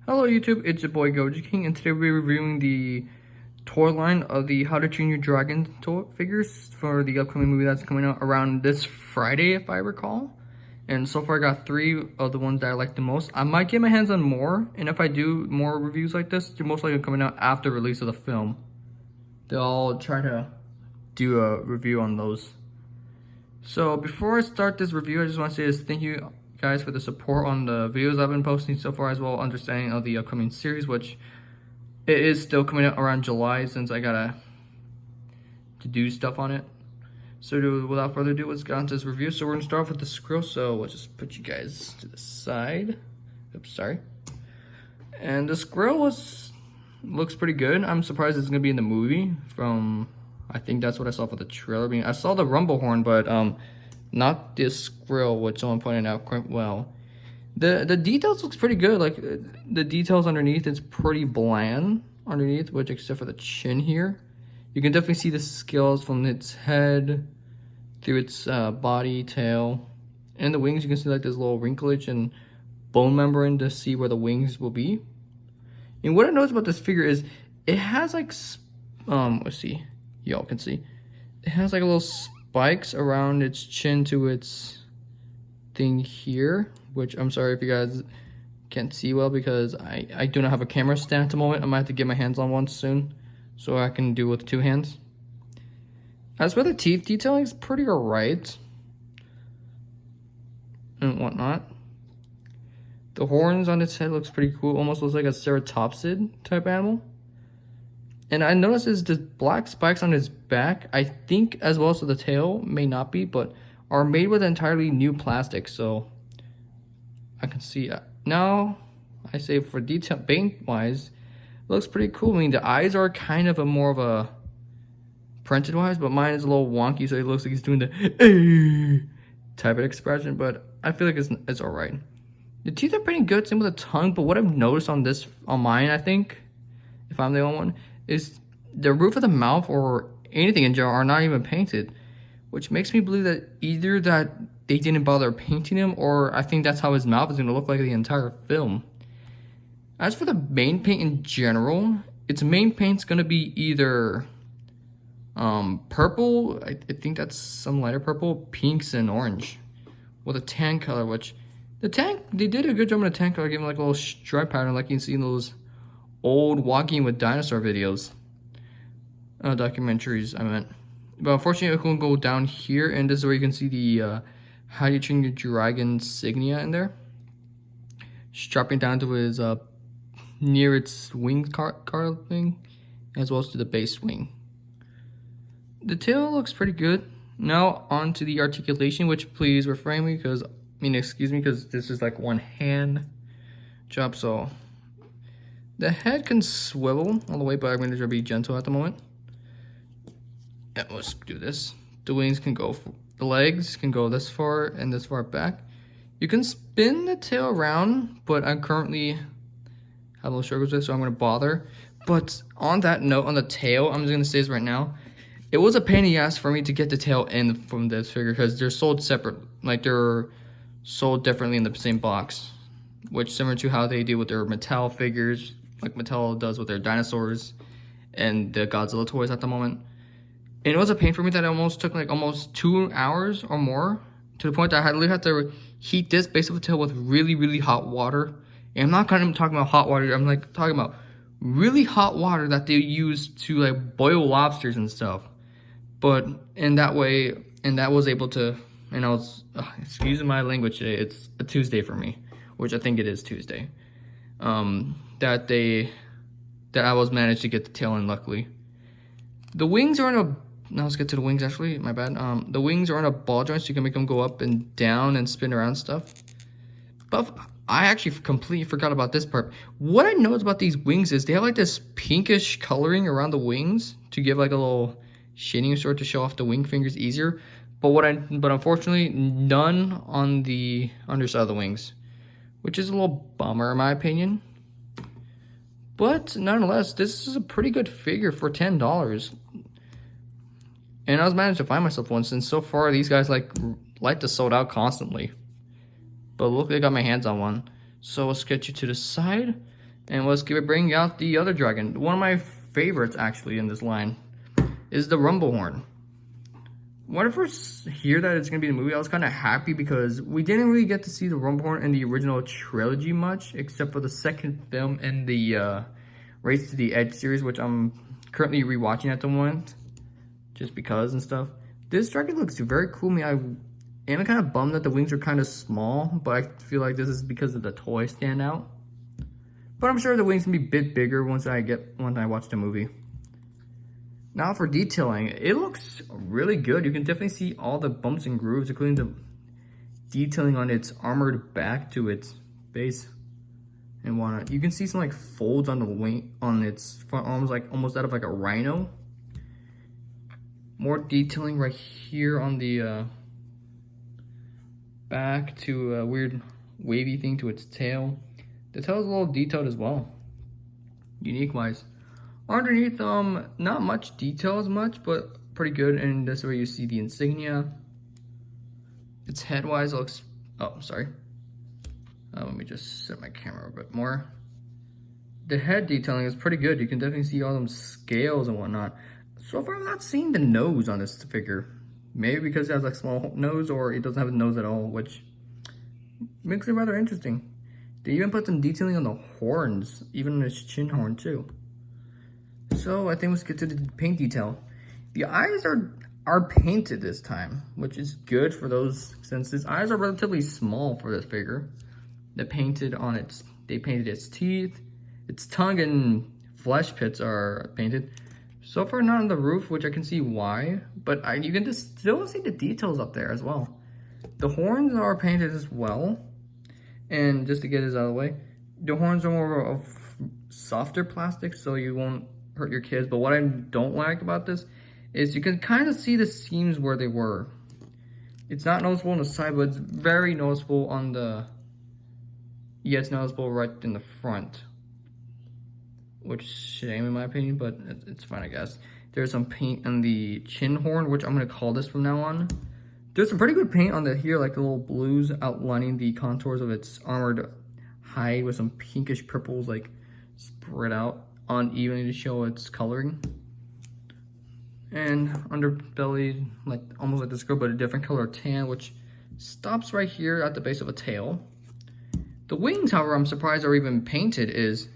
Hello YouTube, it's your boy Goji King, and today we're reviewing the toy line of the How to Train Your Dragon toy figures for the upcoming movie that's coming out around this Friday, if I recall. And so far I got 3 of the ones that I like the most. I might get my hands on more, and if I do more reviews like this, they're most likely coming out after release of the film. They'll try to do a review on those. So before I start this review, I just want to say thank you guys for the support on the videos I've been posting so far, as well understanding of the upcoming series, which it is still coming out around July since I gotta do stuff on it. So without further ado, let's get on to this review. So we're gonna start off with the Skrill, so we'll just put you guys to the side. Oops, sorry. And the Skrill looks pretty good. I'm surprised it's gonna be in the movie. I think that's what I saw for the trailer. I mean, I saw the Rumblehorn, but not this Skrill, which someone pointed out quite well. The details looks pretty good. Like the details underneath, it's pretty bland underneath, which except for the chin here, you can definitely see the scales from its head through its body, tail, and the wings. You can see like this little wrinklage and bone membrane to see where the wings will be. And what I noticed about this figure is it has like let's see, y'all can see it has like a little spikes around its chin to its thing here, which I'm sorry if you guys can't see well because I do not have a camera stand at the moment. I might have to get my hands on one soon so I can do it with 2 hands. As for the teeth detailing, it's pretty alright and whatnot. The horns on its head looks pretty cool, almost looks like a ceratopsid type animal. And I noticed is the black spikes on his back, I think as well as the tail, may not be, but are made with entirely new plastic, so I can see now. I say for detail paint wise, it looks pretty cool. I mean, the eyes are kind of more of a printed wise, but mine is a little wonky, so it looks like he's doing the type of expression, but I feel like it's all right. The teeth are pretty good, same with the tongue, but what I've noticed on mine, I think, if I'm the only one, is the roof of the mouth or anything in general are not even painted, which makes me believe that either that they didn't bother painting him, or I think that's how his mouth is going to look like the entire film. As for the main paint in general, its main paint's going to be either purple, I think that's some lighter purple, pinks, and orange, with a tan color, which the tan, they did a good job on the tan color, giving like a little stripe pattern like you can see in those old Walking with Dinosaur videos, documentaries I meant. But unfortunately, I couldn't go down here, and this is where you can see the How You Train Your Dragon insignia in there, strapping down to his near its wing card thing, as well as to the base wing. The tail looks pretty good. Now on to the articulation, which please refrain me because excuse me, because this is like one hand job, so the head can swivel all the way, but I'm going to be gentle at the moment. Yeah, let's do this. The wings can go, the legs can go this far and this far back. You can spin the tail around, but I currently have a little struggles with it, so I'm going to bother. But on that note, on the tail, I'm just going to say this right now. It was a pain in the ass for me to get the tail in from this figure because they're sold separate. Like they're sold differently in the same box, which similar to how they do with their Mattel figures, like Mattel does with their dinosaurs and the Godzilla toys at the moment. And it was a pain for me that it almost took like almost 2 hours or more, to the point that I literally had to heat this base of the tail with really, really hot water. And I'm not kind of talking about hot water, I'm like talking about really hot water that they use to like boil lobsters and stuff. But in that way, and that was able to, and I was, excuse my language today, it's a Tuesday for me, which I think it is Tuesday. That I was managed to get the tail in, luckily. The wings are in a, now let's get to the wings actually, my bad. The wings are in a ball joint, so you can make them go up and down and spin around stuff. But I actually completely forgot about this part. What I noticed about these wings is they have like this pinkish coloring around the wings to give like a little shading sort to show off the wing fingers easier. But unfortunately, none on the underside of the wings, which is a little bummer in my opinion. But nonetheless, this is a pretty good figure for $10. And I was managed to find myself one, since so far these guys like to sold out constantly. But look, I got my hands on one. So let's get you to the side. And let's bring out the other dragon. One of my favorites, actually, in this line is the Rumblehorn. When I first hear that it's going to be the movie, I was kind of happy because we didn't really get to see the Rumblehorn in the original trilogy much, except for the second film in the Race to the Edge series, which I'm currently rewatching at the moment, just because and stuff. This dragon looks very cool. I am kind of bummed that the wings are kind of small, but I feel like this is because of the toy stand out. But I'm sure the wings can be a bit bigger once I watch the movie. Now for detailing, it looks really good. You can definitely see all the bumps and grooves, including the detailing on its armored back to its base and whatnot. You can see some like folds on the wing, on its front arms, like almost out of like a rhino. More detailing right here on the back to a weird wavy thing to its tail. The tail is a little detailed as well, unique wise. Underneath, not much detail as much, but pretty good. And that's where you see the insignia. Its head wise looks, oh, sorry. Let me just set my camera a bit more. The head detailing is pretty good. You can definitely see all them scales and whatnot. So far, I'm not seeing the nose on this figure. Maybe because it has like small nose, or it doesn't have a nose at all, which makes it rather interesting. They even put some detailing on the horns, even on his chin horn too. So I think let's get to the paint detail. The eyes are painted this time, which is good for those, since his eyes are relatively small for this figure. They painted its teeth, its tongue and flesh pits are painted. So far not on the roof, which I can see why, but you can just still see the details up there as well. The horns are painted as well. And just to get this out of the way, the horns are more of softer plastic, so you won't hurt your kids. But what I don't like about this is you can kind of see the seams where they were. It's not noticeable on the side, but it's very noticeable on the, yeah, it's noticeable right in the front. Which is shame in my opinion, but it's fine, I guess. There's some paint on the chin horn, which I'm gonna call this from now on. There's some pretty good paint on the here, like the little blues outlining the contours of its armored hide with some pinkish purples like spread out unevenly to show its coloring. And underbelly, like almost like the Skrill, but a different color tan, which stops right here at the base of a tail. The wings, however, I'm surprised are even painted. Is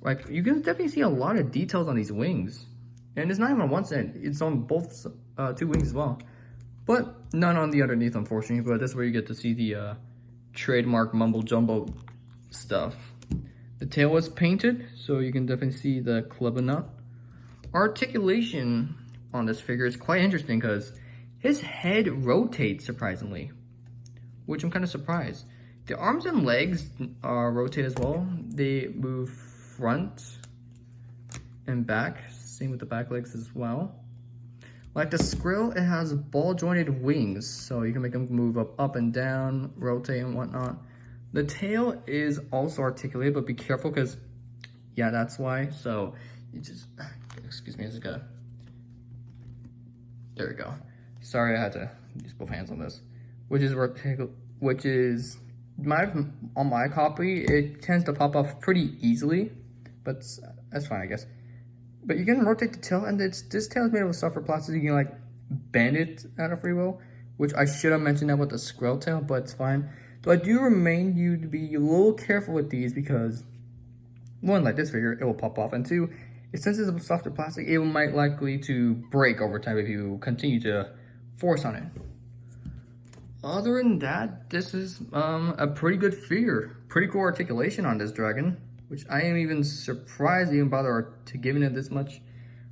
like you can definitely see a lot of details on these wings, and it's not even on one side; it's on both two wings as well. But none on the underneath, unfortunately. But that's where you get to see the trademark mumbo jumbo stuff. The tail is painted, so you can definitely see the club nut. Articulation on this figure is quite interesting because his head rotates surprisingly, which I'm kind of surprised. The arms and legs rotate as well. They move front and back, same with the back legs as well. Like the Skrill, it has ball jointed wings, so you can make them move up and down, rotate and whatnot. The tail is also articulated, but be careful because, yeah, that's why. So you just, excuse me, I just gotta, there we go. Sorry, I had to use both hands on this. On my copy, it tends to pop off pretty easily, but that's fine, I guess. But you can rotate the tail, and this tail is made of soft plastic. You can like bend it out of free will, which I should have mentioned that with the Skrill tail, but it's fine. So I do remind you to be a little careful with these because, one, like this figure, it will pop off, and two, since it's a softer plastic, it might likely to break over time if you continue to force on it. Other than that, this is a pretty good figure. Pretty cool articulation on this dragon, which I am even surprised they even bother to giving it this much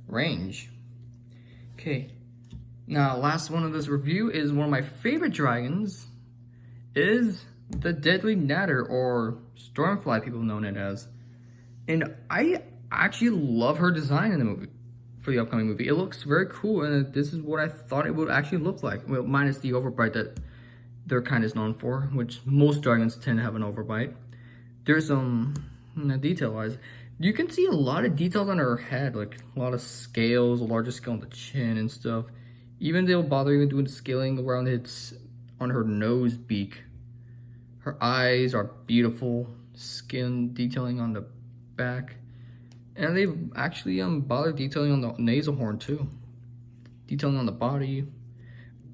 range. Okay, now last one of this review is one of my favorite dragons, is the Deadly Nadder, or Stormfly people know it as. And I actually love her design in the movie, for the upcoming movie. It looks very cool, and this is what I thought it would actually look like. Well, minus the overbite that they're kind of known for, which most dragons tend to have an overbite. There's some detail-wise, you can see a lot of details on her head, like a lot of scales, a larger scale on the chin and stuff. Even they'll bother even doing scaling around on her nose beak. Her eyes are beautiful. Skin detailing on the back. And they actually bothered detailing on the nasal horn too. Detailing on the body.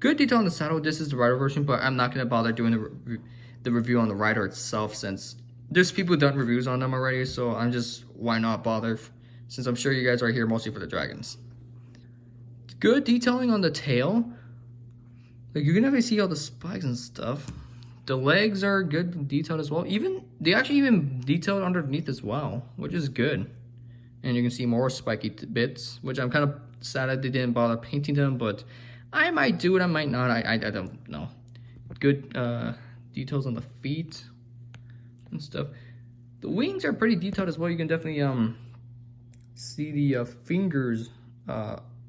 Good detail on the saddle. This is the rider version, but I'm not going to bother doing the review on the rider itself since there's people who've done reviews on them already, so I'm just, why not bother, since I'm sure you guys are here mostly for the dragons. Good detailing on the tail. Like, you can definitely see all the spikes and stuff. The legs are good detailed as well. They actually even detailed underneath as well, which is good. And you can see more spiky bits, which I'm kind of sad that they didn't bother painting them, but I might do it, I might not, I don't know. Good details on the feet and stuff. The wings are pretty detailed as well. You can definitely see the fingers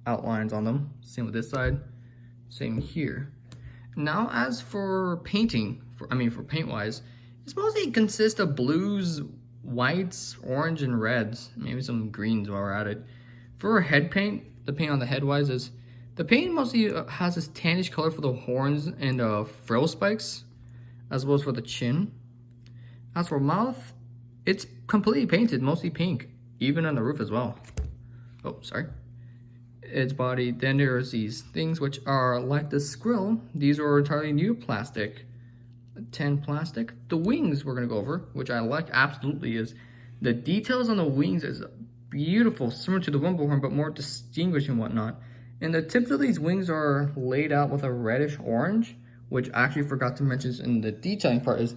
outlines on them. Same with this side, same here. Now as for painting, for paint wise, it's mostly consists of blues, whites, orange, and reds. Maybe some greens while we're at it. For head paint, the paint on the head wise is, the paint mostly has this tannish color for the horns and frill spikes, as well as for the chin. As for mouth, it's completely painted, mostly pink, even on the roof as well. Oh, sorry. Its body, then there's these things which are like the Skrill. These are entirely new plastic, 10 plastic. The wings we're gonna go over, which I like absolutely, is the details on the wings is beautiful, similar to the Rumblehorn, but more distinguished and whatnot. And the tips of these wings are laid out with a reddish orange, which I actually forgot to mention in the detailing part, is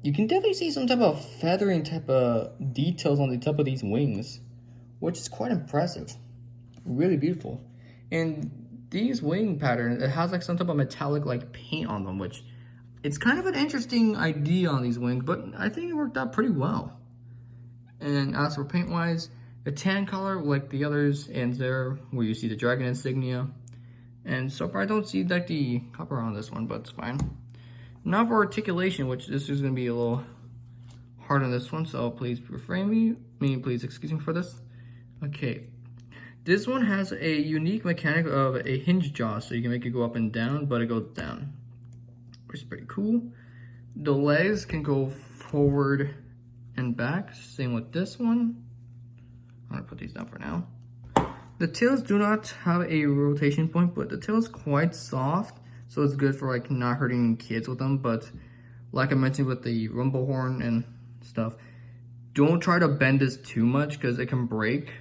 you can definitely see some type of feathering type of details on the top of these wings, which is quite impressive. Really beautiful. And these wing patterns, it has like some type of metallic like paint on them, which it's kind of an interesting idea on these wings, but I think it worked out pretty well. And as for paint wise, a tan color like the others ends there where you see the dragon insignia. And so far I don't see like the copper on this one, but it's fine. Now for articulation, which this is going to be a little hard on this one, so please please excuse me for this. Okay, this one has a unique mechanic of a hinge jaw, so you can make it go up and down, but it goes down, which is pretty cool. The legs can go forward and back, same with this one. I'm gonna put these down for now. The tails do not have a rotation point, but the tail is quite soft, so it's good for like not hurting kids with them. But like I mentioned with the Rumblehorn and stuff, don't try to bend this too much because it can break.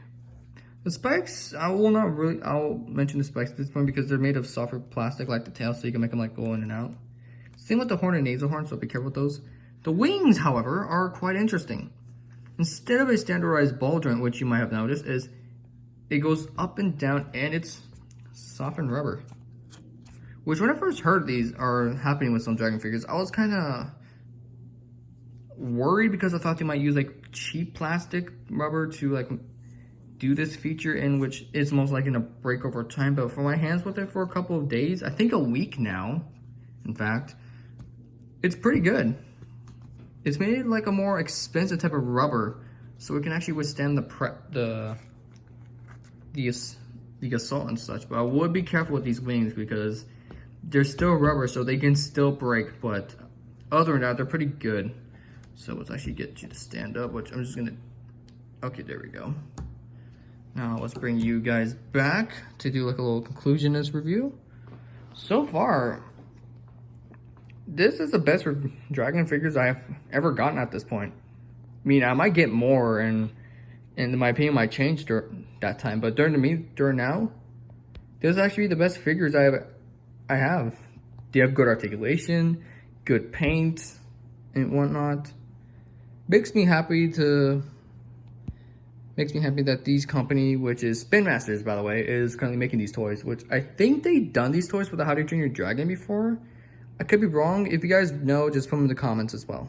The spikes, I'll mention the spikes at this point because they're made of softer plastic like the tail, so you can make them like go in and out. Same with the horn and nasal horn, so be careful with those. The wings, however, are quite interesting. Instead of a standardized ball joint, which you might have noticed, is it goes up and down and it's softened rubber. Which when I first heard these are happening with some dragon figures, I was kind of worried because I thought they might use like cheap plastic rubber to like do this feature, in which it's most likely gonna break over time. But for my hands with it for a couple of days, I think a week now, in fact, it's pretty good. It's made like a more expensive type of rubber, so it can actually withstand the assault and such. But I would be careful with these wings because they're still rubber, so they can still break. But other than that, they're pretty good. So let's actually get you to stand up, which I'm just gonna. Okay, there we go. Now let's bring you guys back to do like a little conclusion in this review. So far, this is the best dragon figures I've ever gotten at this point. I mean, I might get more, and in my opinion might change during that time. But during now, this is actually the best figures I have. They have good articulation, good paint, and whatnot. Makes me happy that these company, which is Spin Masters, by the way, is currently making these toys, which I think they've done these toys for the How to Train Your Dragon before. I could be wrong. If you guys know, just put them in the comments as well.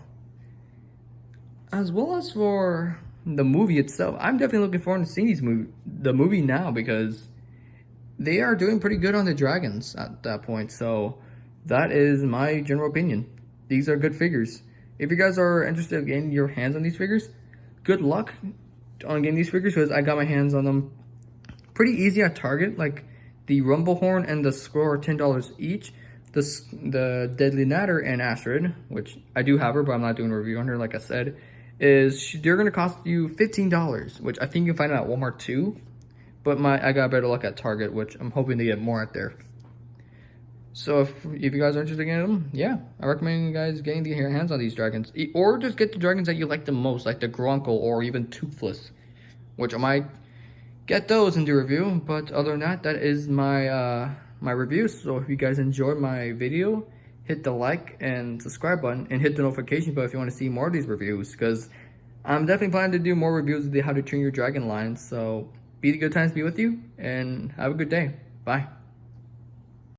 As well as for the movie itself, I'm definitely looking forward to seeing the movie now, because they are doing pretty good on the dragons at that point. So that is my general opinion. These are good figures. If you guys are interested in getting your hands on these figures, good luck on getting these figures, because I got my hands on them pretty easy at Target. Like the Rumblehorn and the Skrill are $10 each. The Deadly Nadder and Astrid, which I do have her, but I'm not doing a review on her, like I said, is they're gonna cost you $15, which I think you can find it at Walmart too. But I got better luck at Target, which I'm hoping to get more at there. So if you guys are interested in getting them, yeah, I recommend you guys getting your hands on these dragons. Or just get the dragons that you like the most, like the Grunkle or even Toothless, which I might get those into review. But other than that, that is my my review. So if you guys enjoyed my video, hit the like and subscribe button and hit the notification bell if you want to see more of these reviews, because I'm definitely planning to do more reviews of the How to Train Your Dragon line. So be the good times be with you and have a good day. Bye.